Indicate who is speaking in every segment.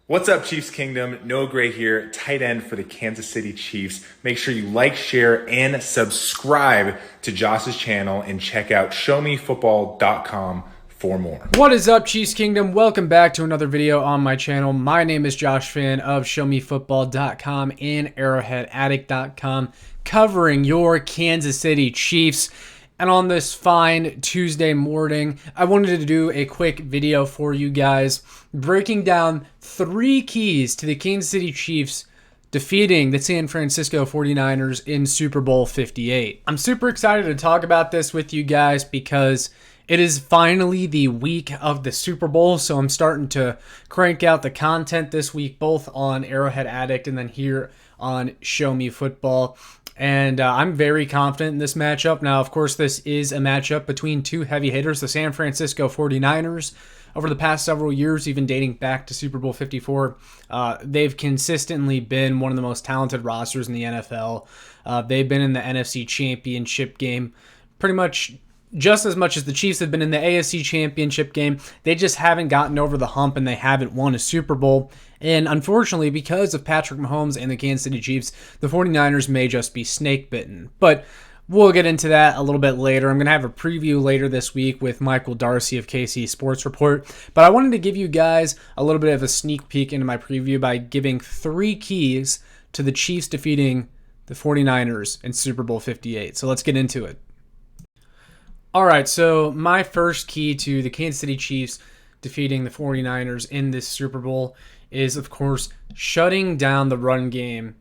Speaker 1: What's up, Chiefs Kingdom? Noah Gray here, tight end for the Kansas City Chiefs. Make sure you like, share, and subscribe to Josh's channel and check out showmefootball.com for more.
Speaker 2: What is up, Chiefs Kingdom? Welcome back to another video on my channel. My name is Josh Fan of showmefootball.com and arrowheadaddict.com, covering your Kansas City Chiefs. And on this fine Tuesday morning, I wanted to do a quick video for you guys, breaking down 3 keys to the Kansas City Chiefs defeating the San Francisco 49ers in Super Bowl 58. I'm super excited to talk about this with you guys because it is finally the week of the Super Bowl, so I'm starting to crank out the content this week, both on Arrowhead Addict and then here on Show Me Football. And I'm very confident in this matchup. Now, of course, this is a matchup between 2 heavy hitters, the San Francisco 49ers. Over the past several years, even dating back to Super Bowl 54, they've consistently been one of the most talented rosters in the NFL. They've been in the NFC Championship game pretty much just as much as the Chiefs have been in the AFC Championship game. They just haven't gotten over the hump and they haven't won a Super Bowl. And unfortunately, because of Patrick Mahomes and the Kansas City Chiefs, the 49ers may just be snake bitten. But we'll get into that a little bit later. I'm going to have a preview later this week with Michael Darcy of KC Sports Report. But I wanted to give you guys a little bit of a sneak peek into my preview by giving 3 keys to the Chiefs defeating the 49ers in Super Bowl 58. So let's get into it. All right, so my first key to the Kansas City Chiefs defeating the 49ers in this Super Bowl is, of course, shutting down the run game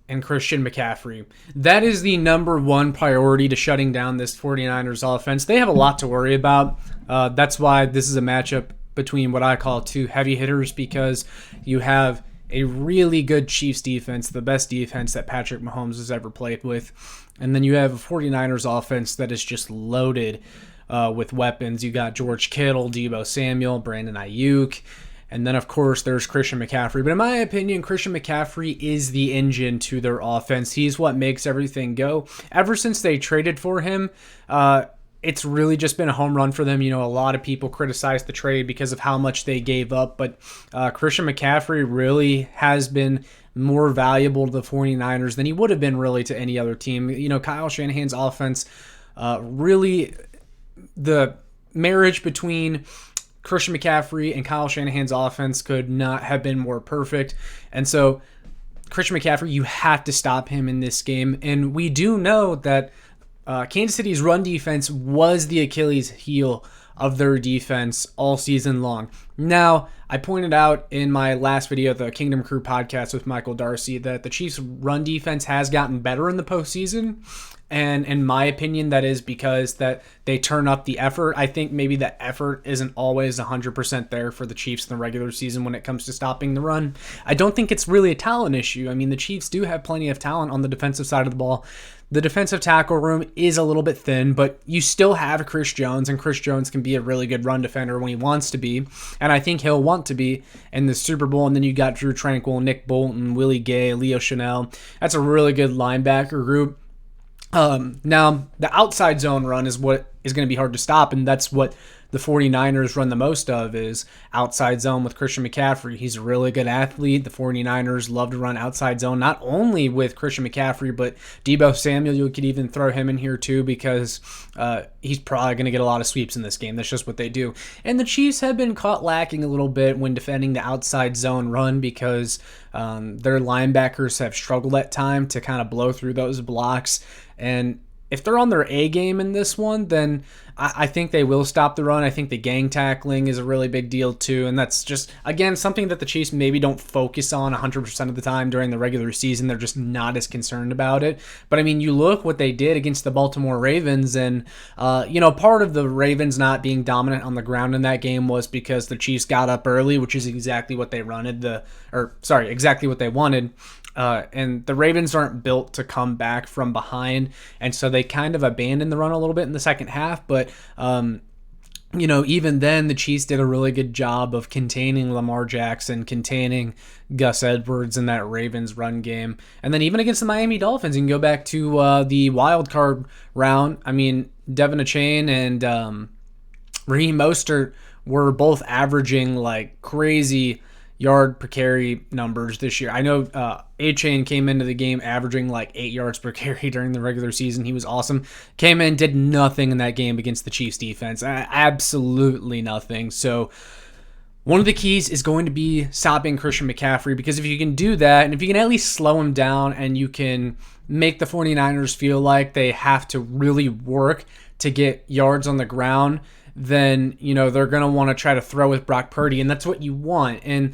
Speaker 2: and Christian McCaffrey. That is the number one priority to shutting down this 49ers offense. They have a lot to worry about. That's why this is a matchup between what I call 2 heavy hitters, because you have a really good Chiefs defense, the best defense that Patrick Mahomes has ever played with. And then you have a 49ers offense that is just loaded with weapons. You got George Kittle, Deebo Samuel, Brandon Ayuk. And then, of course, there's Christian McCaffrey. But in my opinion, Christian McCaffrey is the engine to their offense. He's what makes everything go. Ever since they traded for him, it's really just been a home run for them. You know, a lot of people criticize the trade because of how much they gave up, but Christian McCaffrey really has been more valuable to the 49ers than he would have been really to any other team. You know, Kyle Shanahan's offense, really the marriage between Christian McCaffrey and Kyle Shanahan's offense could not have been more perfect. And so Christian McCaffrey, you have to stop him in this game. And we do know that Kansas City's run defense was the Achilles heel of their defense all season long. Now, I pointed out in my last video, the Kingdom Crew podcast with Michael Darcy, that the Chiefs' run defense has gotten better in the postseason. And in my opinion, that is because that they turn up the effort. I think maybe the effort isn't always 100% there for the Chiefs in the regular season when it comes to stopping the run. I don't think it's really a talent issue. I mean, the Chiefs do have plenty of talent on the defensive side of the ball. The defensive tackle room is a little bit thin, but you still have Chris Jones, and Chris Jones can be a really good run defender when he wants to be, and I think he'll want to be in the Super Bowl. And then you got Drew Tranquill, Nick Bolton, Willie Gay, Leo Chanel. That's a really good linebacker group. Now, the outside zone run is what is going to be hard to stop, and that's what the 49ers run the most of, is outside zone with Christian McCaffrey. He's a really good athlete. The 49ers love to run outside zone, not only with Christian McCaffrey, but Deebo Samuel. You could even throw him in here too, because he's probably going to get a lot of sweeps in this game. That's just what they do. And the Chiefs have been caught lacking a little bit when defending the outside zone run, because their linebackers have struggled at times to kind of blow through those blocks. And if they're on their A game in this one, then I think they will stop the run. I think the gang tackling is a really big deal too. And that's just, again, something that the Chiefs maybe don't focus on 100% of the time during the regular season. They're just not as concerned about it. But I mean, you look what they did against the Baltimore Ravens, and part of the Ravens not being dominant on the ground in that game was because the Chiefs got up early, which is exactly what they exactly what they wanted. And the Ravens aren't built to come back from behind, and so they kind of abandoned the run a little bit in the second half. But even then, the Chiefs did a really good job of containing Lamar Jackson, containing Gus Edwards in that Ravens run game. And then even against the Miami Dolphins, you can go back to the wild card round. I mean, Devin Achane and Raheem Mostert were both averaging like crazy yard per carry numbers this year. I know A-Chain came into the game averaging like 8 yards per carry during the regular season. He was awesome. Came in, did nothing in that game against the Chiefs defense. Absolutely nothing. So one of the keys is going to be stopping Christian McCaffrey, because if you can do that, and if you can at least slow him down and you can make the 49ers feel like they have to really work to get yards on the ground, then, they're going to want to try to throw with Brock Purdy, and that's what you want. And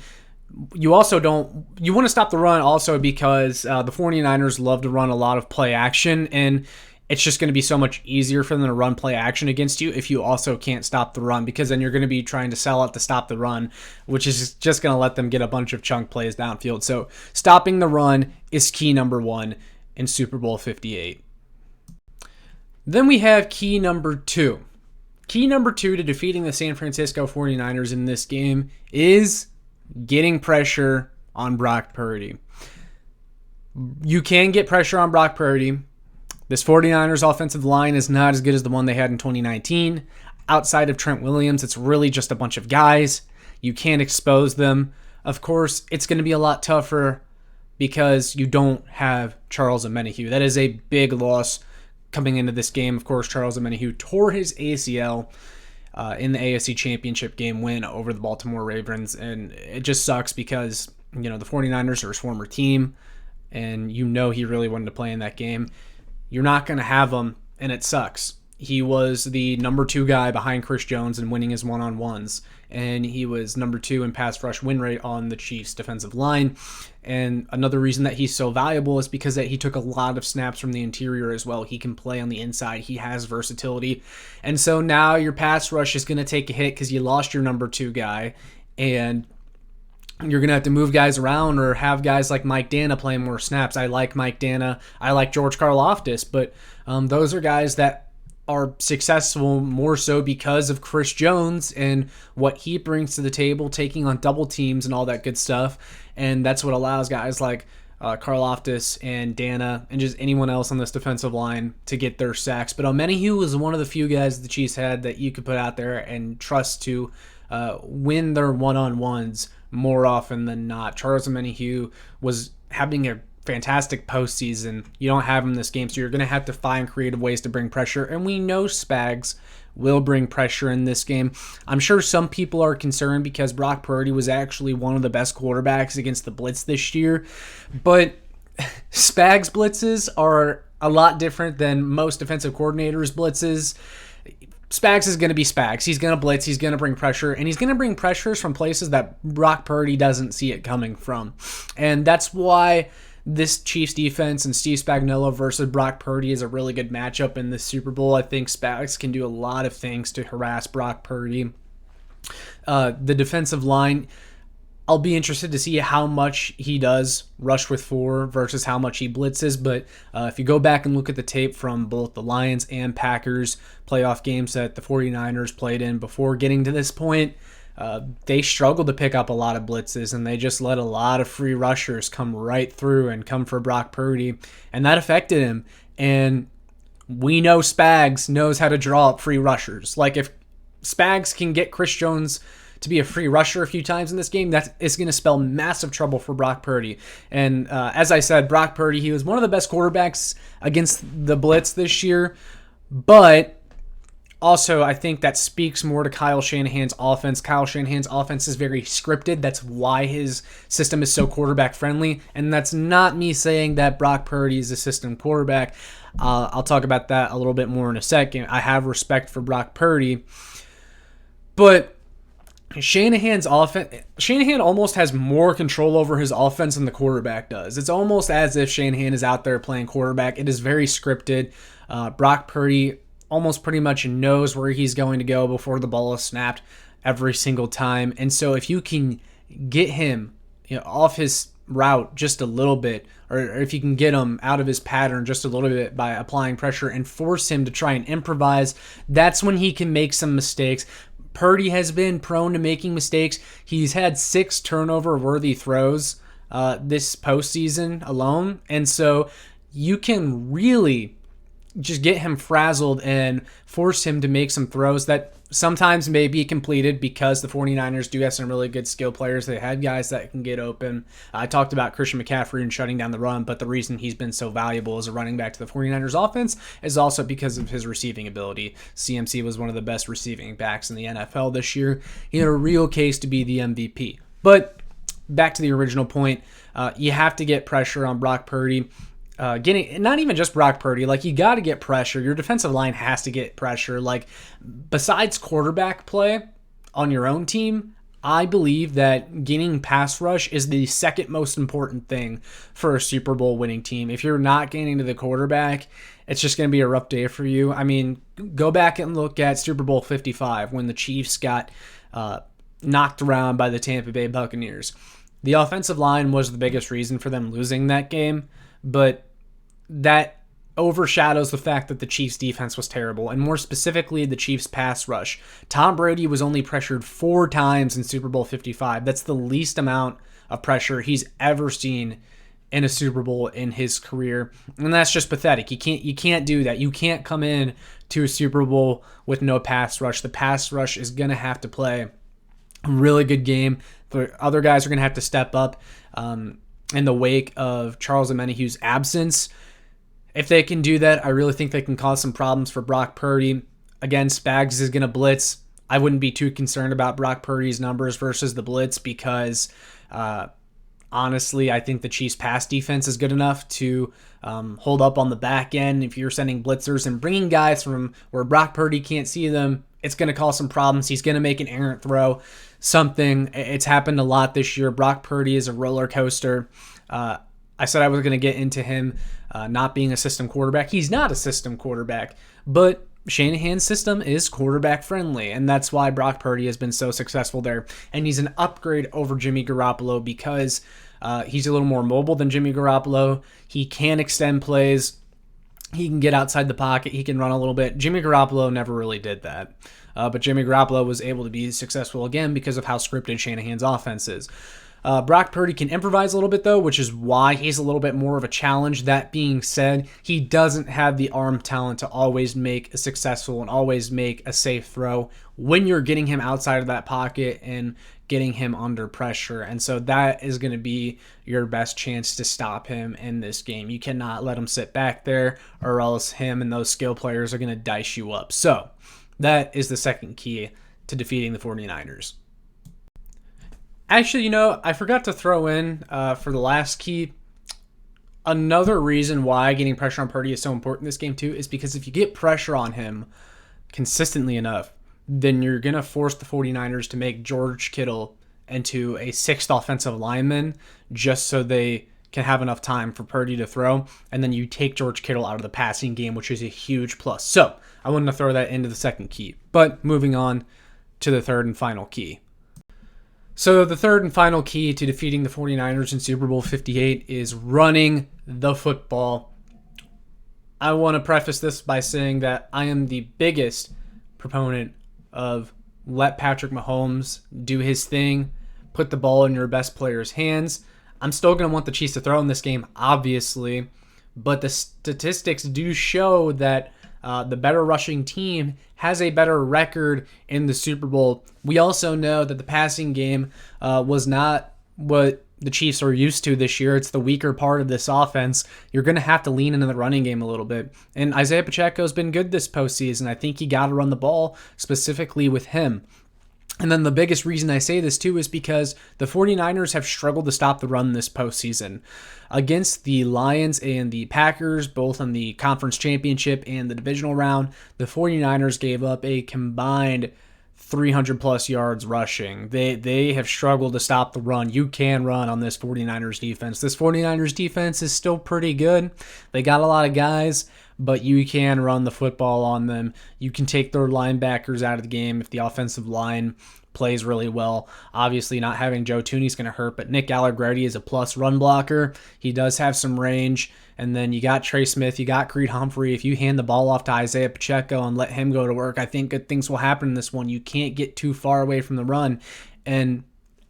Speaker 2: you want to stop the run also because the 49ers love to run a lot of play action, and it's just going to be so much easier for them to run play action against you if you also can't stop the run, because then you're going to be trying to sell out to stop the run, which is just going to let them get a bunch of chunk plays downfield. So stopping the run is key number 1 in Super Bowl 58. Then we have key number 2. Key number 2 to defeating the San Francisco 49ers in this game is getting pressure on Brock Purdy. You can get pressure on Brock Purdy. This 49ers offensive line is not as good as the one they had in 2019. Outside of Trent Williams, it's really just a bunch of guys. You can't expose them. Of course, it's going to be a lot tougher because you don't have Charles Omenihu. That is a big loss coming into this game. Of course, Charles Omenihu tore his ACL in the AFC Championship game win over the Baltimore Ravens, and it just sucks because, the 49ers are his former team, and he really wanted to play in that game. You're not going to have him, and it sucks. He was the number 2 guy behind Chris Jones in winning his one-on-ones, and he was number 2 in pass rush win rate on the Chiefs defensive line. And another reason that he's so valuable is because that he took a lot of snaps from the interior as well. He can play on the inside. He has versatility. And so now your pass rush is going to take a hit because you lost your number 2 guy, and you're going to have to move guys around or have guys like Mike Dana playing more snaps. I like Mike Dana. I like George Karlaftis, but those are guys that are successful more so because of Chris Jones and what he brings to the table, taking on double teams and all that good stuff. And that's what allows guys like Karlaftis and Dana and just anyone else on this defensive line to get their sacks. But Omenihu was one of the few guys the Chiefs had that you could put out there and trust to win their one-on-ones more often than not. Charles Omenihu was having a fantastic postseason. You don't have him this game, so you're going to have to find creative ways to bring pressure, and we know Spags will bring pressure in this game. I'm sure some people are concerned because Brock Purdy was actually one of the best quarterbacks against the blitz this year, but Spags blitzes are a lot different than most defensive coordinators' blitzes. Spags is going to be Spags. He's going to blitz. He's going to bring pressure, and he's going to bring pressures from places that Brock Purdy doesn't see it coming from. And that's why this Chiefs defense and Steve Spagnuolo versus Brock Purdy is a really good matchup in this Super Bowl. I think Spags can do a lot of things to harass Brock Purdy. The defensive line, I'll be interested to see how much he does rush with 4 versus how much he blitzes. But if you go back and look at the tape from both the Lions and Packers playoff games that the 49ers played in before getting to this point, they struggled to pick up a lot of blitzes, and they just let a lot of free rushers come right through and come for Brock Purdy, and that affected him. And we know Spags knows how to draw up free rushers. Like, if Spags can get Chris Jones to be a free rusher a few times in this game, that is going to spell massive trouble for Brock Purdy. And as I said, Brock Purdy, he was one of the best quarterbacks against the blitz this year, but also, I think that speaks more to Kyle Shanahan's offense. Kyle Shanahan's offense is very scripted. That's why his system is so quarterback friendly. And that's not me saying that Brock Purdy is a system quarterback. I'll talk about that a little bit more in a second. I have respect for Brock Purdy. But Shanahan almost has more control over his offense than the quarterback does. It's almost as if Shanahan is out there playing quarterback. It is very scripted. Brock Purdy almost pretty much knows where he's going to go before the ball is snapped every single time. And so if you can get him off his route just a little bit, or if you can get him out of his pattern just a little bit by applying pressure and force him to try and improvise, that's when he can make some mistakes. Purdy has been prone to making mistakes. He's had 6 turnover-worthy throws this postseason alone. And so you can really just get him frazzled and force him to make some throws that sometimes may be completed because the 49ers do have some really good skill players. They had guys that can get open. I talked about Christian McCaffrey and shutting down the run, but the reason he's been so valuable as a running back to the 49ers offense is also because of his receiving ability. CMC was one of the best receiving backs in the NFL this year. He had a real case to be the MVP. But back to the original point, you have to get pressure on Brock Purdy. Getting not even just Brock Purdy, like you got to get pressure. Your defensive line has to get pressure. Like besides quarterback play on your own team, I believe that getting pass rush is the second most important thing for a Super Bowl winning team. If you're not getting to the quarterback, it's just going to be a rough day for you. I mean, go back and look at Super Bowl 55 when the Chiefs got knocked around by the Tampa Bay Buccaneers. The offensive line was the biggest reason for them losing that game, but that overshadows the fact that the Chiefs' defense was terrible, and more specifically, the Chiefs' pass rush. Tom Brady was only pressured 4 times in Super Bowl 55. That's the least amount of pressure he's ever seen in a Super Bowl in his career, and that's just pathetic. You can't do that. You can't come in to a Super Bowl with no pass rush. The pass rush is going to have to play a really good game. The other guys are going to have to step up in the wake of Charles Omenihu's absence. If they can do that, I really think they can cause some problems for Brock Purdy. Again, Spags is going to blitz. I wouldn't be too concerned about Brock Purdy's numbers versus the blitz because honestly, I think the Chiefs' pass defense is good enough to hold up on the back end. If you're sending blitzers and bringing guys from where Brock Purdy can't see them, it's going to cause some problems. He's going to make an errant throw, something. It's happened a lot this year. Brock Purdy is a roller coaster. I said I was going to get into him not being a system quarterback. He's not a system quarterback, but Shanahan's system is quarterback friendly, and that's why Brock Purdy has been so successful there. And he's an upgrade over Jimmy Garoppolo because he's a little more mobile than Jimmy Garoppolo. He can extend plays. He can get outside the pocket. He can run a little bit. Jimmy Garoppolo never really did that. But Jimmy Garoppolo was able to be successful again because of how scripted Shanahan's offense is. Brock Purdy can improvise a little bit, though, which is why he's a little bit more of a challenge. That being said, he doesn't have the arm talent to always make a successful and always make a safe throw when you're getting him outside of that pocket and getting him under pressure. And so that is going to be your best chance to stop him in this game. You cannot let him sit back there or else him and those skill players are going to dice you up. So that is the second key to defeating the 49ers. Actually, I forgot to throw in for the last key, another reason why getting pressure on Purdy is so important in this game too is because if you get pressure on him consistently enough, then you're going to force the 49ers to make George Kittle into a 6th offensive lineman just so they can have enough time for Purdy to throw, and then you take George Kittle out of the passing game, which is a huge plus. So I wanted to throw that into the second key. But moving on to the third and final key. So the third and final key to defeating the 49ers in Super Bowl 58 is running the football. I want to preface this by saying that I am the biggest proponent of let Patrick Mahomes do his thing, put the ball in your best player's hands. I'm still going to want the Chiefs to throw in this game, obviously, but the statistics do show that the better rushing team has a better record in the Super Bowl. We also know that the passing game was not what the Chiefs are used to this year. It's the weaker part of this offense. You're going to have to lean into the running game a little bit. And Isaiah Pacheco's been good this postseason. I think you got to run the ball specifically with him. And then the biggest reason I say this too is because the 49ers have struggled to stop the run this postseason. Against the Lions and the Packers, both on the conference championship and the divisional round, the 49ers gave up a combined 300 plus yards rushing. They have struggled to stop the run. You can run on this 49ers defense. This 49ers defense is still pretty good. They got a lot of guys, but you can run the football on them. You can take their linebackers out of the game if the offensive line plays really well. Obviously, not having Joe Thuney is going to hurt, but Nick Allegretti is a plus run blocker. He does have some range. And then you got Trey Smith, you got Creed Humphrey. If you hand the ball off to Isaiah Pacheco and let him go to work, I think good things will happen in this one. You can't get too far away from the run. And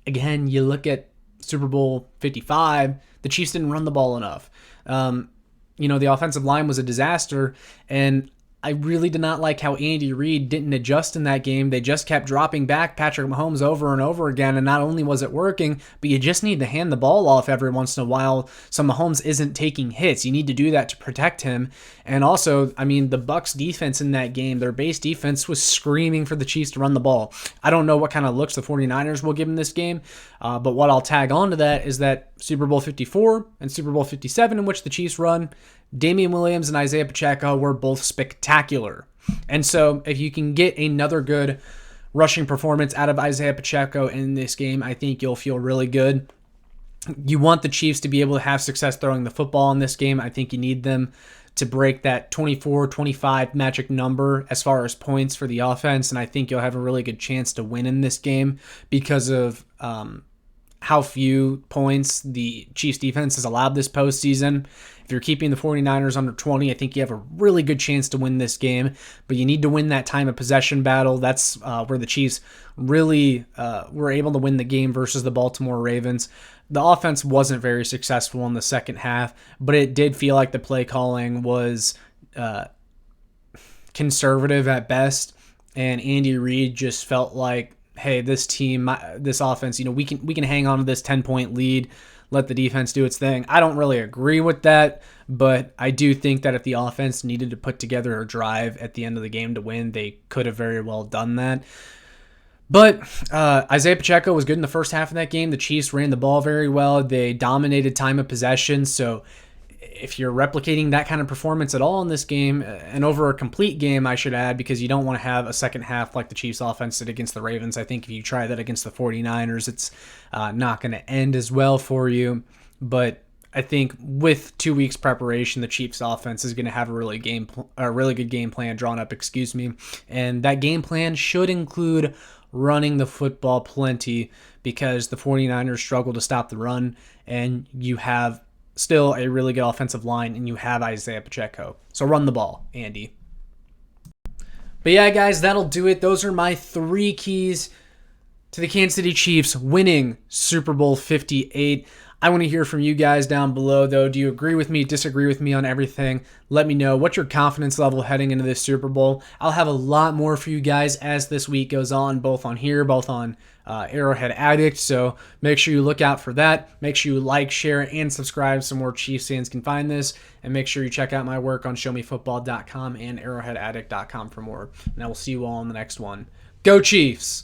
Speaker 2: again, you look at Super Bowl 55, the Chiefs didn't run the ball enough. The offensive line was a disaster, and I really did not like how Andy Reid didn't adjust in that game. They just kept dropping back Patrick Mahomes over and over again, and not only was it working, but you just need to hand the ball off every once in a while so Mahomes isn't taking hits. You need to do that to protect him. And also, I mean, the Bucs defense in that game, their base defense was screaming for the Chiefs to run the ball. I don't know what kind of looks the 49ers will give in this game, but what I'll tag on to that is that Super Bowl 54 and Super Bowl 57, in which the Chiefs run, Damian Williams and Isaiah Pacheco were both spectacular. And so if you can get another good rushing performance out of Isaiah Pacheco in this game, I think you'll feel really good. You want the Chiefs to be able to have success throwing the football in this game. I think you need them to break that 24-25 magic number as far as points for the offense, and I think you'll have a really good chance to win in this game because of how few points the Chiefs defense has allowed this postseason. If you're keeping the 49ers under 20, I think you have a really good chance to win this game, but you need to win that time of possession battle. That's where the Chiefs really were able to win the game versus the Baltimore Ravens. The offense wasn't very successful in the second half, but it did feel like the play calling was conservative at best, and Andy Reid just felt like, hey, this team, this offense, we can hang on to this 10-point lead, let the defense do its thing. I don't really agree with that, but I do think that if the offense needed to put together a drive at the end of the game to win, they could have very well done that. But Isaiah Pacheco was good in the first half of that game. The Chiefs ran the ball very well. They dominated time of possession. So if you're replicating that kind of performance at all in this game, and over a complete game, I should add, because you don't want to have a second half like the Chiefs offense did against the Ravens. I think if you try that against the 49ers, it's not going to end as well for you. But I think with 2 weeks preparation, the Chiefs offense is going to have a really good game plan drawn up, and that game plan should include running the football plenty, because the 49ers struggle to stop the run, and you have still a really good offensive line, and you have Isaiah Pacheco. So run the ball, Andy. But yeah, guys, that'll do it. Those are my 3 keys to the Kansas City Chiefs winning Super Bowl 58. I want to hear from you guys down below, though. Do you agree with me, disagree with me on everything? Let me know. What's your confidence level heading into this Super Bowl? I'll have a lot more for you guys as this week goes on, both on here, both on Arrowhead Addict. So make sure you look out for that. Make sure you like, share, and subscribe so more Chiefs fans can find this. And make sure you check out my work on showmefootball.com and arrowheadaddict.com for more. And I will see you all in the next one. Go Chiefs!